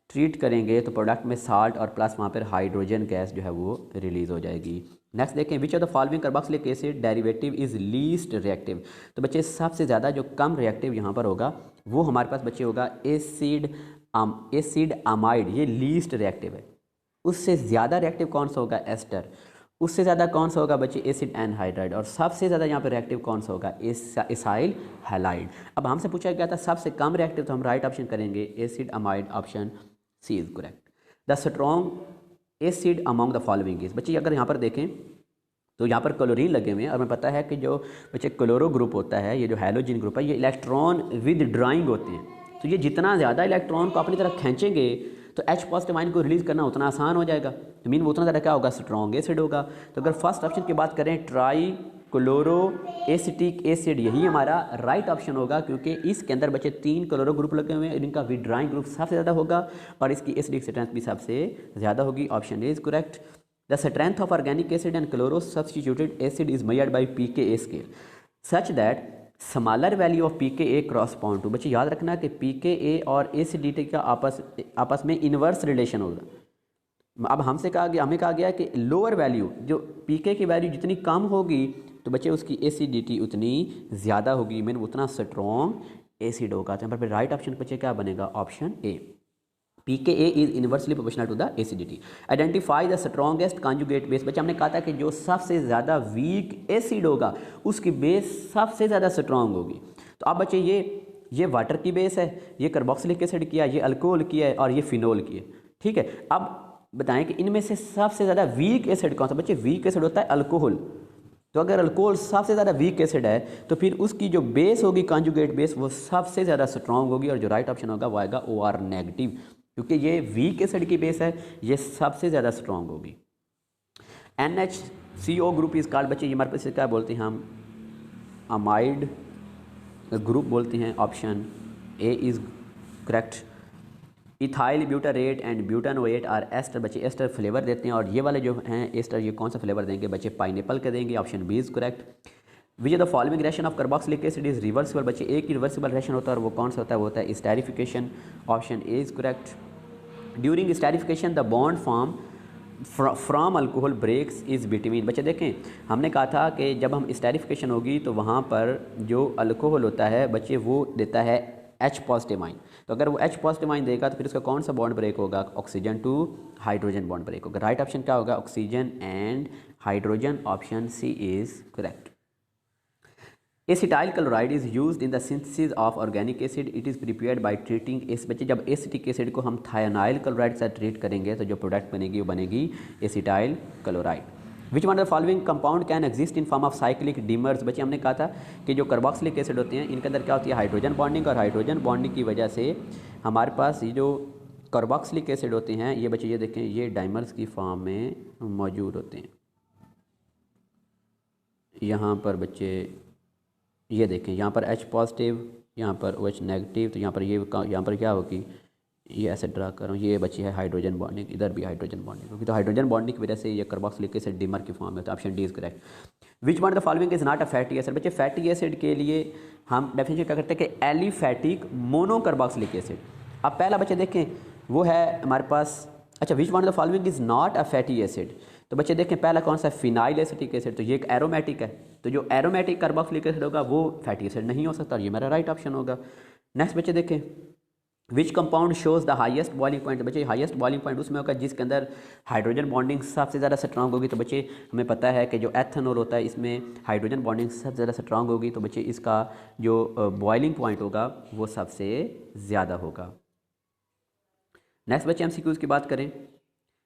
ट्रीट करेंगे तो प्रोडक्ट में साल्ट और प्लस वहाँ पर हाइड्रोजन गैस जो है वो रिलीज हो जाएगी। नेक्स्ट देखें, विच of the following carboxylic acid derivative is least reactive. तो बच्चे सबसे ज़्यादा जो कम रिएक्टिव यहाँ पर होगा वो हमारे पास बच्चे होगा एसिड अमाइड, ये लीस्ट रिएक्टिव है। उससे ज़्यादा रिएक्टिव कौन सा होगा एस्टर, उससे ज़्यादा कौन सा होगा बच्चे एसिड एनहाइड्राइड, और सबसे ज़्यादा यहाँ पर रिएक्टिव कौन सा होगा एसाइल हैलाइड। अब हमसे पूछा गया था सबसे कम रिएक्टिव, तो हम राइट ऑप्शन करेंगे acid amide, option C is correct. The strong acid among the following is. बच्चे अगर यहाँ पर देखें तो यहाँ पर क्लोरीन लगे हुए हैं और हमें पता है कि जो बच्चे क्लोरो ग्रुप होता है, ये जो हैलोजन ग्रुप है, ये इलेक्ट्रॉन विद ड्राइंग होते हैं। तो ये जितना ज़्यादा इलेक्ट्रॉन को अपनी तरफ खींचेंगे तो H पॉजिटिव आयन को रिलीज़ करना उतना आसान हो जाएगा, तो मीन वो उतना ज़्यादा क्या होगा स्ट्रॉन्ग एसिड होगा। तो अगर फर्स्ट ऑप्शन की बात करें ट्राई क्लोरो एसिटिक एसिड, यही हमारा राइट ऑप्शन होगा क्योंकि इसके अंदर बच्चे 3 क्लोरो ग्रुप लगे हुए हैं, इनका विड्राइंग ग्रुप सबसे ज़्यादा होगा और इसकी एसिडिक स्ट्रेंथ भी सबसे ज़्यादा होगी, option A is correct. The strength of organic acid and chloro substituted acid is measured by pKa scale such that smaller value of pKa correspond to. बच्चे याद रखना कि pKa और एसिडिटी का आपस में इन्वर्स रिलेशन होगा। अब हमसे कहा गया, हमें कहा गया कि लोअर वैल्यू जो pK की वैल्यू जितनी कम होगी तो बच्चे उसकी एसिडिटी उतनी ज़्यादा होगी, मीन उतना स्ट्रॉन्ग एसिड होगा। तो यहाँ पर राइट ऑप्शन बच्चे क्या बनेगा, option A pKa is inversely proportional to the acidity. Identify the strongest conjugate base. बच्चे हमने कहा था कि जो सबसे ज़्यादा वीक एसिड होगा उसकी बेस सबसे ज़्यादा स्ट्रॉन्ग होगी। तो अब बच्चे ये वाटर की बेस है, ये कार्बोक्सिलिक एसिड की है, ये अल्कोहल की है और ये फिनोल की है, ठीक है। अब बताएं कि इनमें से सबसे ज़्यादा वीक एसिड कौन सा? बच्चे वीक एसिड होता है अल्कोहल। तो अगर अल्कोहल सबसे ज़्यादा वीक एसिड है तो फिर उसकी जो बेस होगी कॉन्जुगेट बेस वो सबसे ज़्यादा स्ट्रॉन्ग होगी और जो राइट ऑप्शन होगा वो आएगा OR नेगेटिव, क्योंकि ये वीक एसिड की बेस है, ये सबसे ज़्यादा स्ट्रॉन्ग होगी। NHCO ग्रुप इस कार्ड बच्चे ये हमारे पास क्या बोलते हैं हम? अमाइड ग्रुप बोलते हैं। Option A is correct. Ethyl butyrate and butanoate are ester, बच्चे एस्टर फ्लेवर देते हैं और ये वाले जो हैं एस्टर ये कौन सा फ्लेवर देंगे? बच्चे पाइनएप्पल के देंगे। Option B is correct. Which the following reaction of carboxylic acid is reversible, बच्चे एक ही रिवर्सिबल रिएक्शन होता है और वो कौन सा होता है? वो होता है esterification. Option A is correct. During esterification the bond form from alcohol breaks is between, बच्चे देखें हमने कहा था कि जब हम स्टेरिफिकेशन होगी तो वहाँ पर जो अल्कोहल होता है बच्चे वो देता है H पॉजिटिव आइन, तो अगर वो H पॉजिटिव आइन देगा तो फिर उसका कौन सा बॉन्ड ब्रेक होगा? Oxygen to hydrogen bond break होगा। राइट ऑप्शन क्या होगा? Oxygen and hydrogen. Option C is correct. Acetyl chloride is used in the synthesis of organic acid, it is prepared by treating S, बच्चे जब acetic acid को हम thionyl chloride से treat करेंगे तो जो प्रोडक्ट बनेगी वो बनेगी acetyl chloride. Which one of the following compound can exist in form of cyclic dimers, बच्चे हमने कहा था कि जो कार्बोक्सिलिक एसिड होते हैं इनके अंदर क्या होती है? हाइड्रोजन बॉन्डिंग, और हाइड्रोजन बॉन्डिंग की वजह से हमारे पास ये जो कार्बोक्सिलिक एसिड होते हैं ये बच्चे ये देखें ये डाइमर्स की फॉर्म में मौजूद होते हैं। यहाँ पर बच्चे ये देखें यहाँ पर H पॉजिटिव, यहाँ पर OH नेगेटिव, तो यहाँ पर ये यहाँ पर क्या होगी? ये ऐसे ड्रा कर रहा हूँ, ये बची है हाइड्रोजन बॉन्डिंग, इधर भी हाइड्रोजन बॉन्डिंग होगी, तो हाइड्रोजन बॉन्डिंग की वजह से ये कार्बोक्सिलिक एसिड डिमर की फॉर्म में, तो option D is correct. Which one of the following is not a fatty acid, बच्चे फैटी एसिड के लिए हम डेफिनेशन क्या करते हैं कि एलिफैटिक मोनो कार्बोक्सिलिक एसिड। अब पहला बच्चे देखें वो है हमारे पास, अच्छा विच one of the following is not a fatty acid, तो बच्चे देखें पहला कौन सा? फिनाइल एसिटिक एसिड, तो ये एक एरोमेटिक है, तो जो एरोमेटिक कार्बोक्सिलिक एसिड होगा वो फैटी एसिड नहीं हो सकता और ये मेरा राइट ऑप्शन होगा। नेक्स्ट बच्चे देखें which compound shows the highest boiling point, बच्चे हाईएस्ट बॉइलिंग पॉइंट उसमें होगा जिसके अंदर हाइड्रोजन बॉन्डिंग सबसे ज़्यादा स्ट्रांग होगी, तो बच्चे हमें पता है कि जो एथेनॉल होता है इसमें हाइड्रोजन बॉन्डिंग सबसे ज़्यादा स्ट्रांग होगी, तो बच्चे इसका जो बॉइलिंग पॉइंट होगा वो सबसे ज़्यादा होगा। नेक्स्ट बच्चे MCQs की बात करें,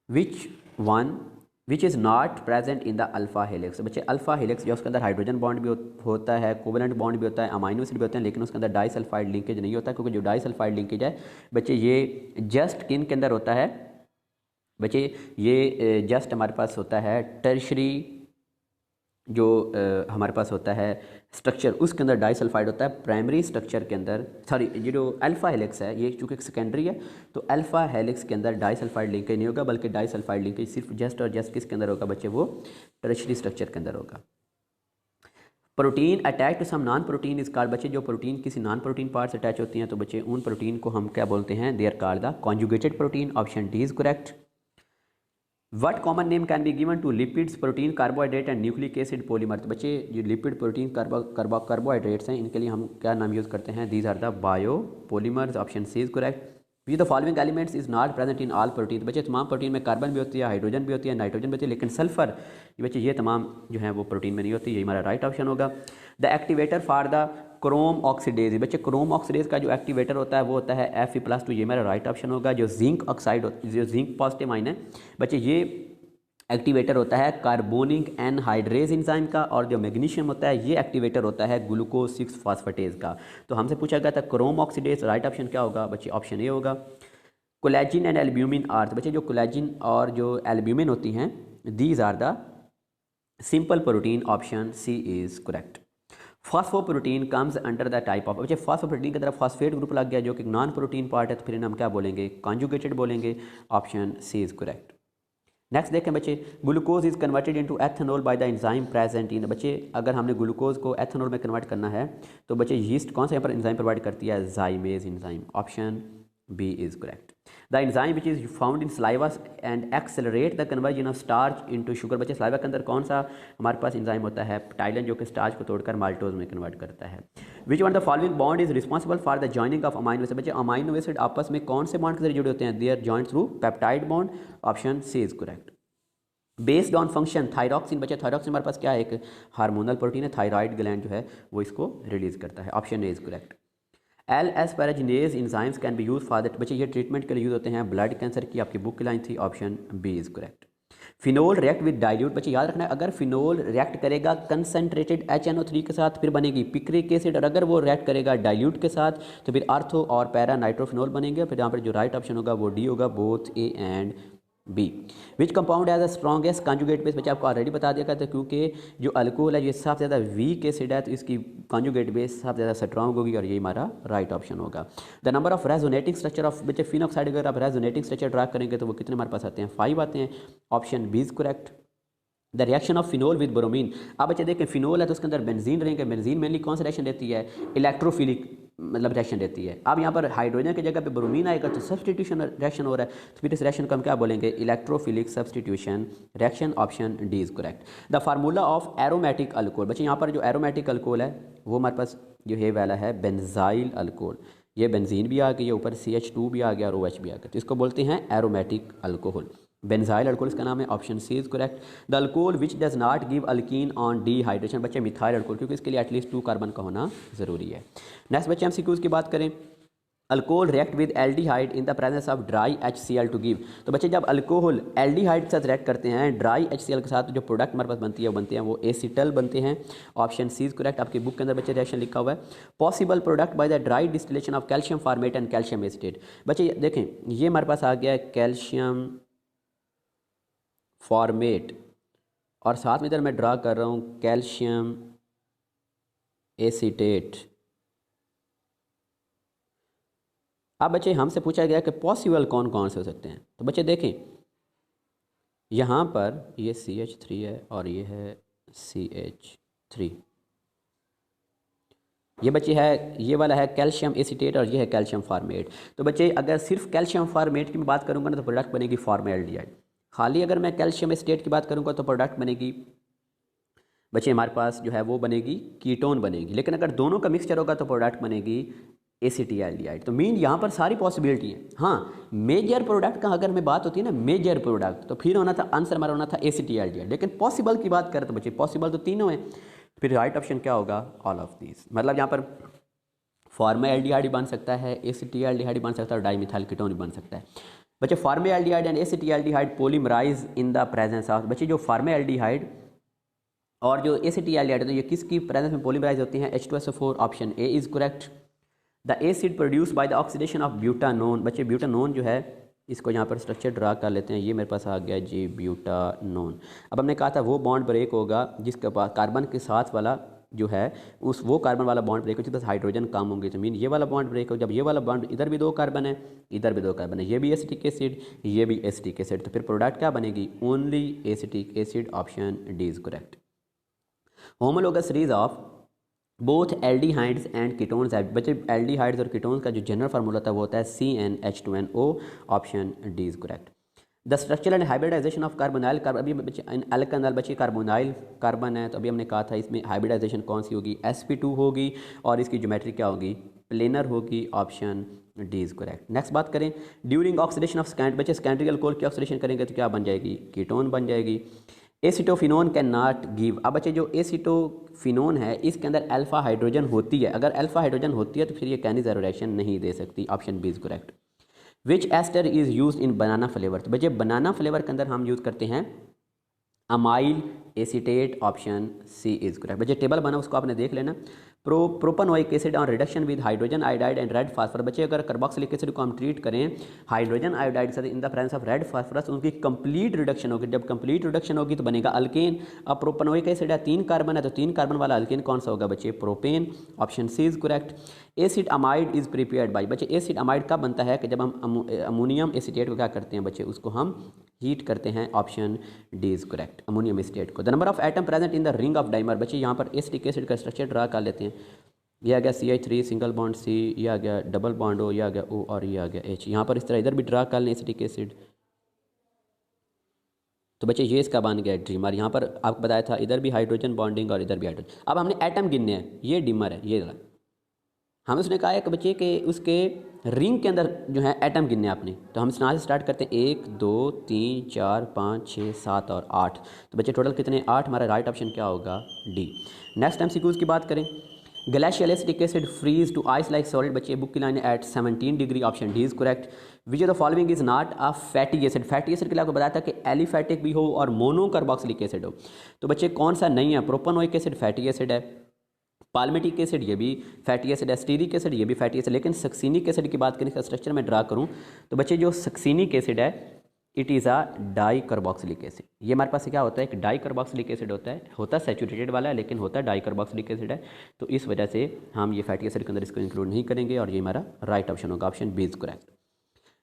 which is not present in the alpha helix, बच्चे अल्फा हेलिक्स जो उसके अंदर हाइड्रोजन बॉन्ड भी होता है, कोवेलेंट बॉन्ड भी होता है, अमाइनो एसिड भी होते हैं, लेकिन उसके अंदर डाइसल्फाइड लिंकेज नहीं होता, क्योंकि जो डाइसल्फाइड लिंकेज है बच्चे ये जस्ट किन के अंदर होता है? बच्चे ये जस्ट हमारे पास होता है टर्शरी जो हमारे पास होता है स्ट्रक्चर उसके अंदर डाइसल्फाइड होता है, प्राइमरी स्ट्रक्चर के अंदर सॉरी ये जो अल्फा हेलिक्स है ये चूँकि सेकेंडरी है तो अल्फा हेलिक्स के अंदर डाइसल्फाइड लिंकेज नहीं होगा, बल्कि डाइसल्फाइड लिंकेज सिर्फ जस्ट और जस्ट किसके अंदर होगा बच्चे? वो टर्शरी स्ट्रक्चर के अंदर होगा। Protein attach to some non protein is card, बच्चे जो प्रोटीन किसी नॉन प्रोटीन पार्ट से अटैच होती हैं तो बच्चे उन प्रोटीन को हम क्या बोलते हैं? They are called the conjugated protein. Option D is correct. What common name can be given to lipids protein carbohydrate and nucleic acid polymer, तो बच्चे जो लिपिड प्रोटीन कार्बोहाइड्रेट्स हैं इनके लिए हम क्या नाम यूज़ करते हैं? These are the bio polymers. Option C is correct. Which the following elements is not present in all protein, बच्चे तमाम प्रोटीन में कार्बन भी होती है, हाइड्रोजन भी होती है, नाइट्रोजन भी होती है, लेकिन सल्फर बच्चे ये तमाम जो है वो प्रोटीन में नहीं होती, ये हमारा राइट ऑप्शन होगा। The activator for the Chrome oxidase, बच्चे क्रोम ऑक्सीडेज का जो एक्टिवेटर होता है वो होता है Fe+2, ये मेरा राइट ऑप्शन होगा। जो जिंक ऑक्साइड जो जिंक पॉजिटिव आइन है बच्चे ये एक्टिवेटर होता है कार्बोनिक एनहाइड्रेज एंजाइम का, और जो मैग्नीशियम होता है ये एक्टिवेटर होता है ग्लूकोज 6 फॉस्फेटेज का। तो हमसे पूछा गया था क्रोम ऑक्सीडेज, राइट ऑप्शन क्या होगा बच्चे? ऑप्शन ए होगा। कोलेजिन एंड एल्ब्यूमिन आर, बच्चे जो कोलेजिन और जो एल्ब्यूमिन होती हैं these are the simple protein. Option C is correct. Phosphoprotein comes under the type of, बच्चे फॉस्फोप्रोटीन की तरफ फॉस्फेट ग्रुप लग गया जो कि नॉन प्रोटीन पार्ट है, तो फिर हम क्या बोलेंगे? कॉन्जुगेटेड बोलेंगे। Option C is correct. Next देखें बच्चे, glucose is converted into ethanol by the enzyme present in, बच्चे अगर हमने ग्लूकोज को एथेनॉल में कन्वर्ट करना है तो बच्चे यीस्ट कौन सा यहाँ पर एंजाइम प्रोवाइड करती है? Zymase enzyme. Option B is correct. The enzyme which is found in saliva and accelerate the conversion of starch into sugar, बच्चे सलाइवा के अंदर कौन सा हमारे पास एंजाइम होता है? टाइलन, जो कि स्टार्च को तोड़कर माल्टोज में कन्वर्ट करता है। Which one the following bond is responsible for the joining of amino acid, बच्चे अमाइनो एसिड आपस में कौन से बॉन्ड के जरिए जुड़े होते हैं? They are joint through peptide bond. Option C is correct. Based on function thyroxine, बच्चे थायरॉक्सिन हमारे पास क्या है? एक हार्मोनल प्रोटीन है, थायराइड ग्लैंड जो है वो इसको रिलीज करता है। Option A is correct. L asparaginase enzymes can be use for that, बच्चे ये ट्रीटमेंट के लिए यूज़ होते हैं ब्लड कैंसर की, आपकी बुक की लाइन थी, option B is correct. Phenol react with dilute, बच्चे याद रखना है अगर फिनोल रिएक्ट करेगा कंसनट्रेटेड HNO3 के साथ फिर बनेगी पिक्रिक एसिड, और अगर वो रिएक्ट करेगा डाइल्यूट के साथ तो फिर आर्थो और पैरा नाइट्रोफिनोल बनेंगे। फिर यहाँ पर जो राइट ऑप्शन होगा वो डी होगा, both A and B. Which compound as the strongest conjugate base, बच्चे आपको ऑलरेडी बता दिया था क्योंकि जो अल्कोहल है ये सबसे ज़्यादा वीक एसिड है तो इसकी कॉन्जुगेट बेस सबसे ज़्यादा स्ट्रॉन्ग होगी और ये हमारा राइट ऑप्शन होगा। The number of resonating structure of, बच्चे फिनॉक्साइड अगर आप रेजोनेटिंग स्ट्रक्चर ड्रा करेंगे तो वो कितने हमारे पास आते हैं, 5 आते हैं, option B is correct. The reaction of phenol with bromine, अब बच्चे देखें फिनोल है तो उसके अंदर बेंजीन रहेंगे, बेंजीन मेनली कौन सा रिएक्शन देती है, इलेक्ट्रोफिलिक मतलब रिएक्शन देती है। अब यहाँ पर हाइड्रोजन की जगह पे ब्रोमीन आएगा तो सब्सटीट्यूशन रिएक्शन हो रहा है, तो फिर इस रिएक्शन को हम क्या बोलेंगे, electrophilic substitution reaction, option D is correct. The formula of aromatic alcohol, बच्चे यहाँ पर जो एरोमेटिक अल्कोहल है वो हमारे पास जो है वाला है बेंजाइल अल्कोहल, ये बेंजीन भी आ गई है, ऊपर CH2 भी आ गया और OH भी आ गया, तो इसको बोलते हैं एरोमेटिक अल्कोहल, बेंजाइल अल्कोहल इसका नाम है, option C is correct. The alcohol which does not give alkene on dehydration, बच्चे मिथाइल अल्कोहल, क्योंकि इसके लिए एटलीस्ट 2 कार्बन का होना जरूरी है। नेक्स्ट बच्चे MCQs की बात करें, alcohol react with aldehyde in the presence of dry HCl to give, तो बच्चे जब अल्कोहल एल्डिहाइड के साथ रिएक्ट करते हैं ड्राई HCl के साथ, तो जो प्रोडक्ट हमारे पास बनती है वो बनते हैं वो एसिटल बनते हैं, ऑप्शन सी इज करेक्ट। आपकी बुक के अंदर बच्चे रिएक्शन लिखा हुआ है, possible product by the dry distillation of calcium formate and calcium acetate, बच्चे देखें ये हमारे पास आ गया है कैल्शियम फॉर्मेट और साथ में इधर मैं ड्रा कर रहा हूँ कैल्शियम एसीटेट। अब बच्चे हमसे पूछा गया कि पॉसिबल कौन कौन से हो सकते हैं, तो बच्चे देखें यहाँ पर ये CH3 है और ये है CH3, ये बच्चे है ये वाला है कैल्शियम एसीटेट और ये है कैल्शियम फॉर्मेट। तो बच्चे अगर सिर्फ कैल्शियम फॉर्मेट की मैं बात करूँगा ना तो प्रोडक्ट बनेगी फॉर्मेल्डिहाइड, खाली अगर मैं कैल्शियम एसीटेट की बात करूँगा तो प्रोडक्ट बनेगी बच्चे हमारे पास जो है वो बनेगी कीटोन बनेगी, लेकिन अगर दोनों का मिक्सचर होगा तो प्रोडक्ट बनेगी एसिटिल्डिहाइड। तो मीन यहाँ पर सारी पॉसिबिलिटी है। हाँ मेजर प्रोडक्ट का अगर मैं बात होती है ना मेजर प्रोडक्ट, तो फिर होना था आंसर हमारा होना था एसिटिल्डिहाइड, लेकिन पॉसिबल की बात करें तो बच्चे पॉसिबल तो तीनों हैं, फिर राइट ऑप्शन क्या होगा, ऑल ऑफ दीज। मतलब यहाँ पर फॉर्मेल्डिहाइड ही बन सकता है, एसिटिल्डिहाइड बन सकता है और डाईमिथाइल कीटोन भी बन सकता है। बच्चे formaldehyde and acetaldehyde polymerise in the presence of, बच्चे जो फॉर्मेल्डिहाइड और जो एसिटिल्डिहाइड है तो ये किसकी प्रेजेंस में पॉलीमराइज होती हैं, H2SO4, option A is correct. The acid produce by the oxidation of butanone, बच्चे ब्यूटानोन जो है इसको यहाँ पर स्ट्रक्चर ड्रा कर लेते हैं, ये मेरे पास आ गया जी ब्यूटानोन। अब हमने कहा था वो बॉन्ड ब्रेक होगा जिसके पास कार्बन के साथ वाला जो है उस वो कार्बन वाला बॉन्ड ब्रेक हो जिसके पास हाइड्रोजन कम होंगे, तो मीन ये वाला बॉन्ड ब्रेक हो, जब ये वाला बॉन्ड इधर भी 2 कार्बन है इधर भी 2 कार्बन है, ये भी एसिटिक एसिड ये भी एसिटिक एसिड, तो फिर प्रोडक्ट क्या बनेगी, only acetic acid, option D is correct. Homologous series of both aldehydes and ketones है, बच्चे एल्डिहाइड्स और कीटोन्स का जो जनरल फार्मूला होता है वो होता है CnH2nO, option D is correct. The structure and hybridization of carbonyl carbon, अभी बच्चे अल्कनल बच्चे कार्बोनाइल कार्बन है तो अभी हमने कहा था इसमें हाइब्रिडाइजेशन कौन सी होगी, sp2 होगी और इसकी ज्योमेट्री क्या होगी, प्लेनर होगी, option D is correct. Next बात करें ड्यूरिंग ऑक्सीडेशन ऑफ स्कैंड, बच्चे स्कैंड्रिक अल्कोहल की ऑक्सीडेशन करेंगे तो क्या बन जाएगी, कीटोन बन जाएगी। एसिटोफिनोन कैन नॉट गिव, अब बच्चे जो एसिटोफिनोन है इसके अंदर अल्फा हाइड्रोजन होती है, अगर अल्फा हाइड्रोजन होती है तो फिर ये कैनिज़ रिएक्शन नहीं दे सकती, option B is correct. Which ester is use in banana flavour, तो बच्चे बनाना फ्लेवर के अंदर हम यूज़ करते हैं amyl acetate, option C is correct. बच्चे टेबल बना उसको आपने देख लेना, propanoic acid on reduction with hydrogen iodide and red phosphorus, बच्चे अगर कार्बोक्सिलिक एसिड को हम ट्रीट करें हाइड्रोजन आयोडाइड से इन the presence of red phosphorus, उनकी कंप्लीट रिडक्शन होगी, जब कंप्लीट रिडक्शन होगी तो बनेगा अल्केन। अब प्रोपनोइक एसिड है 3 कार्बन है तो 3 कार्बन वाला अल्केन कौन सा होगा बच्चे, propane, option C is correct. Acid amide is prepared by, बच्चे एसिड अमाइड कब बनता है कि जब हम अमोनियम एसीटेट को क्या करते हैं बच्चे, उसको हम हीट करते हैं, option D is correct, ammonium acetate को। The number of atom present in the ring of dimer, बच्चे यहाँ पर एसिटिक एसिड का स्ट्रक्चर ड्रा कर लेते हैं, ये आ गया CH3 सिंगल बॉन्ड C, ये आ गया डबल बॉन्ड O, ये आ गया O और ये आ गया H। यहाँ पर इस तरह इधर भी ड्रा कर लें एसिटिक एसिड, तो बच्चे ये इसका बन गया ड्रीमर। यहाँ पर आपको बताया था इधर भी हाइड्रोजन बॉन्डिंग और इधर भी हाइड्रोजन। अब हमने एटम गिनने हैं, ये डिमर है, ये हम उसने कहा है कि बच्चे के उसके रिंग के अंदर जो है एटम गिनने आपने, तो हम यहाँ से स्टार्ट करते हैं 1 2 3 4 5 6 7 और 8, तो बच्चे टोटल कितने 8, हमारा राइट ऑप्शन क्या होगा डी। नेक्स्ट MCQs की बात करें, glacial acetic acid freeze to ice like solid, बच्चे बुक की line at 17 degree, option D is correct. Which of the following is not a fatty acid, fatty acid के लिए आपको बताया था कि एलिफैटिक भी हो और मोनोकार्बोक्सिलिक एसिड हो, तो बच्चे कौन सा नहीं है? प्रोपेनोइक एसिड फैटी एसिड है, पाल्मिटिक एसिड ये भी फैटी एसिड है, स्टीरिक एसिड ये भी फैटी एसिड। लेकिन सक्सीनिक एसिड की बात करें, इसका स्ट्रक्चर में ड्रा करूँ तो बच्चे जो सक्सीनिक एसिड है it is a die carboxylic acid. ये हमारे पास क्या होता है? एक डाई कार्बोक्सिलिक एसिड होता है सैचुरेटेड वाला है, लेकिन होता है डाई कार्बोक्सिलिक एसिड है। तो इस वजह से हम ये फैटी एसिड के अंदर इसको इंक्लूड नहीं करेंगे और ये हमारा राइट ऑप्शन होगा, option B is correct.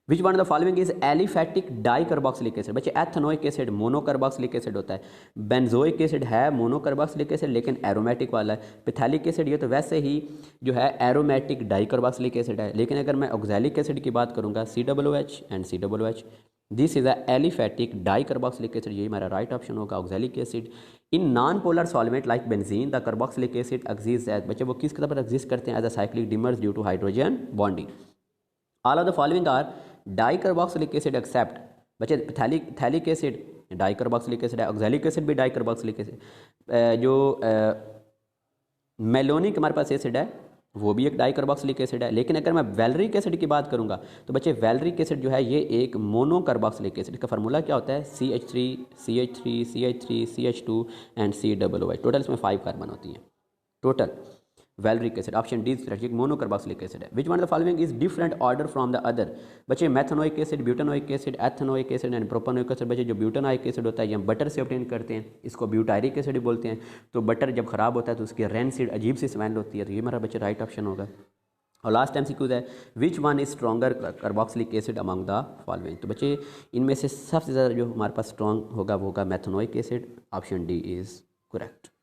Which one of the following is aliphatic di carboxylic acid, बच्चे एथेनोइक एसिड मोनोकार्बोक्सिलिक एसिड होता है, बेंजोइक एसिड है मोनोकार्बोक्सिलिक एसिड लेकिन एरोमेटिक वाला है, पिथैलिक एसिड ये तो वैसे ही जो है एरोमेटिक डाई कार्बोक्सिलिक एसिड है। लेकिन अगर मैं ऑक्सैलिक एसिड की बात करूँगा COOH and COOH, this is a aliphatic di carboxylic acid, ये हमारा राइट ऑप्शन होगा, oxalic acid. In non polar solvent like benzene the carboxylic acid exist as, बच्चे वो किस तरह पर एग्जिस्ट करते हैं? As a cyclic dimers due to hydrogen bonding. All of the following are di carboxylic acid except, बच्चे phthalic acid di carboxylic acid है, oxalic acid भी डाई कार्बोक्सिलिक एसिड, जो मेलोनिक हमारे पास एसिड है वो भी एक डाई कार्बोक्सिलिक एसिड है। लेकिन अगर मैं वैलरिक एसिड की बात करूंगा तो बच्चे वैलरिक एसिड जो है ये एक मोनो कार्बोक्सिलिक एसिड का फार्मूला क्या होता है? CH3 CH3 CH3 CH2 and COOH, total इसमें 5 कार्बन होती हैं total. Valeric acid, option D is mono carboxylic acid है। Which one of the following is different order from the other, बच्चे methanoic acid, butanoic acid, ethanoic acid and propanoic acid. बच्चे जो butanoic acid होता है ये हम butter से obtain करते हैं, इसको ब्यूटायरिक एसिड भी बोलते हैं। तो बटर जब खराब होता है तो उसकी रेनसीड अजीब सी स्मेल होती है, तो ये हमारा बच्चे राइट ऑप्शन होगा। और लास्ट टाइम सीक्यूज है which one is stronger carboxylic acid among the following, तो बच्चे इनमें से सबसे ज़्यादा जो हमारे पास स्ट्रॉन्ग होगा वो होगा methanoic acid, option D is correct.